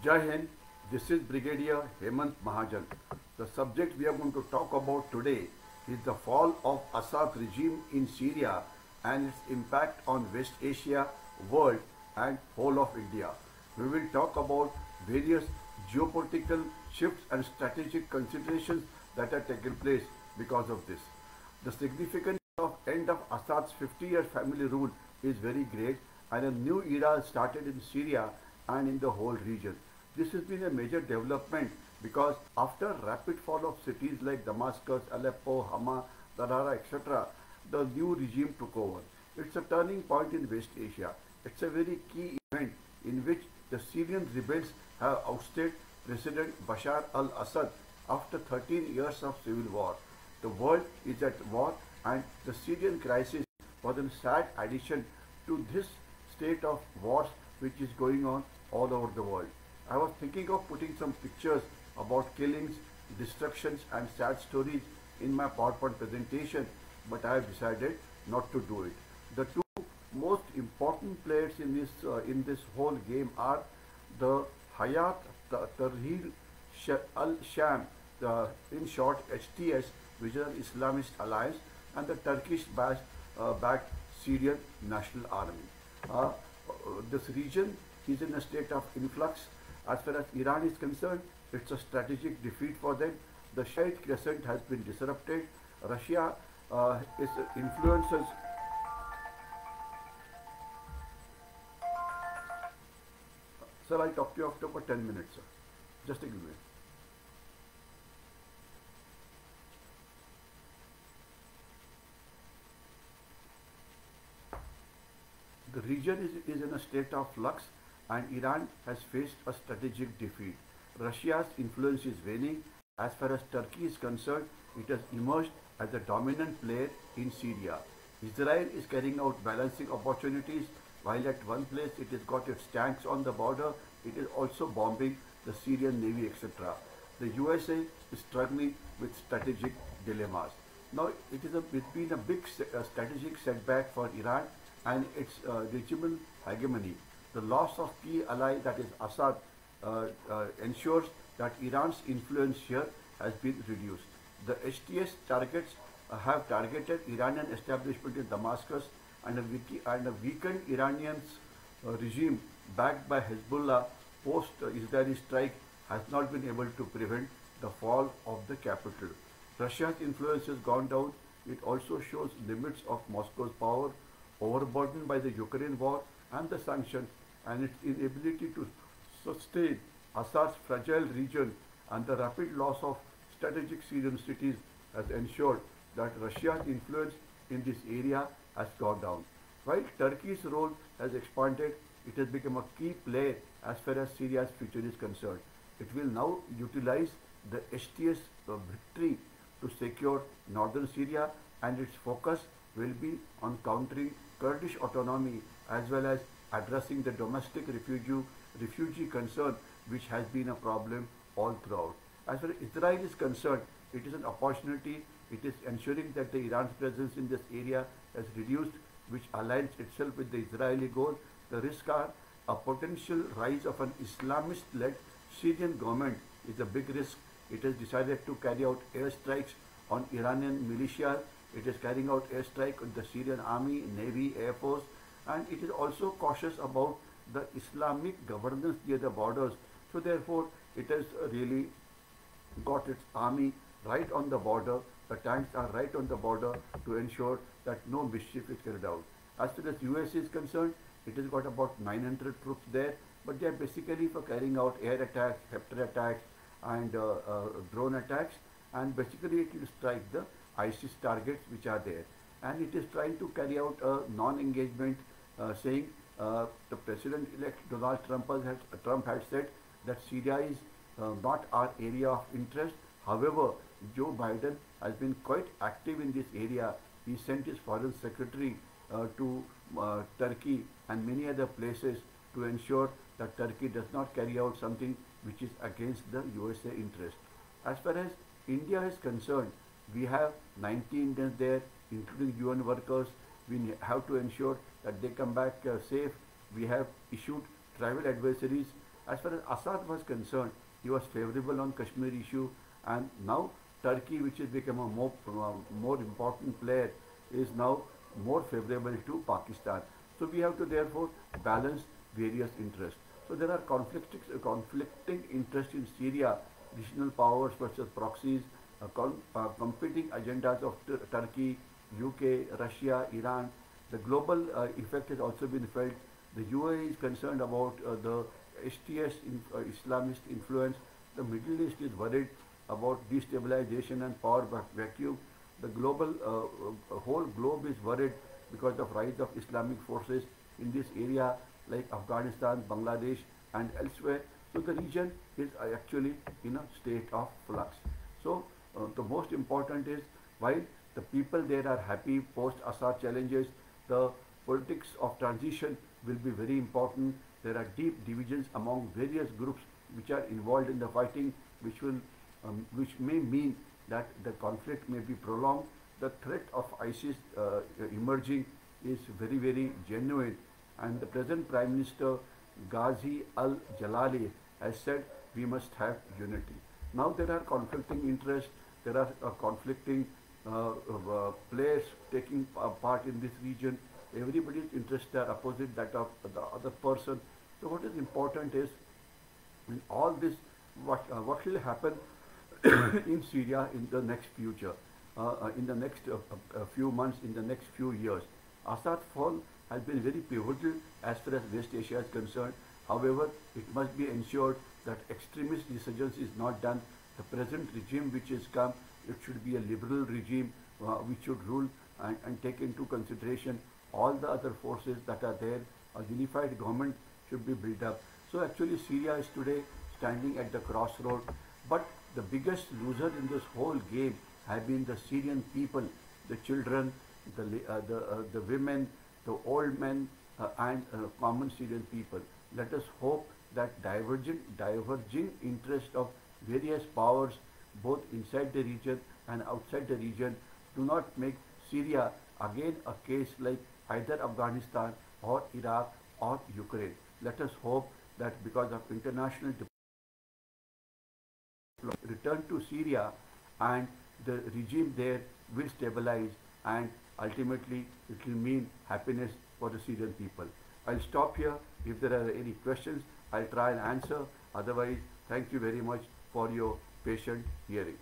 Jai Hind, this is Brigadier Hemant Mahajan. The subject we are going to talk about today is the fall of Assad regime in Syria and its impact on West Asia, world and whole of India. We will talk about various geopolitical shifts and strategic considerations that are taking place because of this. The significance of end of Assad's 50-year family rule is very great, and a new era started in Syria and in the whole region. This has been a major development because after rapid fall of cities like Damascus, Aleppo, Hama, Daraa, etc., the new regime took over. It's a turning point in West Asia. It's a very key event in which the Syrian rebels have ousted President Bashar al-Assad after 13 years of civil war. The world is at war, and the Syrian crisis was a sad addition to this state of wars which is going on all over the world. I was thinking of putting some pictures about killings, destructions and sad stories in my PowerPoint presentation, but I have decided not to do it. The two most important players in this whole game are the Hayat Tahrir al-Sham, in short HTS, which is an Islamist alliance, and the Turkish-backed Syrian National Army. This region is in a state of influx. As far as Iran is concerned, it's a strategic defeat for them. The Shiite Crescent has been disrupted. Russia influences. Sir, I'll talk to you after about 10 minutes, sir. Just a minute. The region is in a state of flux, and Iran has faced a strategic defeat. Russia's influence is waning. As far as Turkey is concerned, it has emerged as a dominant player in Syria. Israel is carrying out balancing opportunities, while at one place it has got its tanks on the border, it is also bombing the Syrian Navy, etc. The USA is struggling with strategic dilemmas. Now, it's been a big strategic setback for Iran and its regional hegemony. The loss of key ally, that is Assad, ensures that Iran's influence here has been reduced. The HTS targets have targeted Iranian establishment in Damascus, and a weakened Iranian regime backed by Hezbollah post-Israeli strike has not been able to prevent the fall of the capital. Russia's influence has gone down. It also shows limits of Moscow's power, overburdened by the Ukraine war and the sanctions, and its inability to sustain Assad's fragile region, and the rapid loss of strategic Syrian cities has ensured that Russia's influence in this area has gone down. While Turkey's role has expanded, it has become a key player as far as Syria's future is concerned. It will now utilize the HTS victory to secure northern Syria, and its focus will be on countering Kurdish autonomy as well as addressing the domestic refugee concern, which has been a problem all throughout. As far as Israel is concerned, it is an opportunity. It is ensuring that the Iran's presence in this area has reduced, which aligns itself with the Israeli goal. The risks are a potential rise of an Islamist-led Syrian government is a big risk. It has decided to carry out airstrikes on Iranian militia. It is carrying out airstrike on the Syrian army, navy, air force, and it is also cautious about the Islamic governance near the borders. So therefore, it has really got its army right on the border. The tanks are right on the border to ensure that no mischief is carried out. As far as US is concerned, it has got about 900 troops there, but they are basically for carrying out air attacks, helicopter attacks, and drone attacks, and basically it will strike the ISIS targets which are there. And it is trying to carry out a non-engagement, saying the President-elect Donald Trump had said that Syria is not our area of interest. However, Joe Biden has been quite active in this area. He sent his foreign secretary to Turkey and many other places to ensure that Turkey does not carry out something which is against the USA interest. As far as India is concerned, we have 90 Indians there, including UN workers. We have to ensure that they come back safe. We have issued travel advisories As far as Assad was concerned, he was favorable on Kashmir issue, and now Turkey, which has become a more important player, is now more favorable to Pakistan. So we have to therefore balance various interests. So there are conflicting interests in Syria, regional powers versus proxies, competing agendas of Turkey, UK, Russia, Iran. The global effect has also been felt. The UAE is concerned about the STS Islamist influence. The Middle East is worried about destabilization and power vacuum. The whole globe is worried because of rise of Islamic forces in this area like Afghanistan, Bangladesh and elsewhere. So the region is actually in a state of flux. So the most important is, while the people there are happy post-Assad challenges, the politics of transition will be very important. There are deep divisions among various groups which are involved in the fighting, which may mean that the conflict may be prolonged. The threat of ISIS emerging is very, very genuine, and the present Prime Minister Ghazi al-Jalali has said we must have unity. Now there are conflicting interests, there are conflicting players taking part in this region. Everybody's interests are opposite that of the other person. So what is important is, in all this, what will happen in Syria in the next future, in the next few months, in the next few years. Assad's fall has been very pivotal as far as West Asia is concerned. However, it must be ensured that extremist resurgence is not done. The present regime which has come, it should be a liberal regime which should rule and take into consideration all the other forces that are there. A unified government should be built up. So actually Syria is today standing at the crossroad, but the biggest loser in this whole game have been the Syrian people, the children, the women, the old men and common Syrian people. Let us hope that diverging interest of various powers both inside the region and outside the region do not make Syria again a case like either Afghanistan or Iraq or Ukraine. Let us hope that because of international return to Syria and the regime there will stabilize, and ultimately it will mean happiness for the Syrian people. I'll stop here. If there are any questions, I'll try and answer. Otherwise, thank you very much for your patient hearing.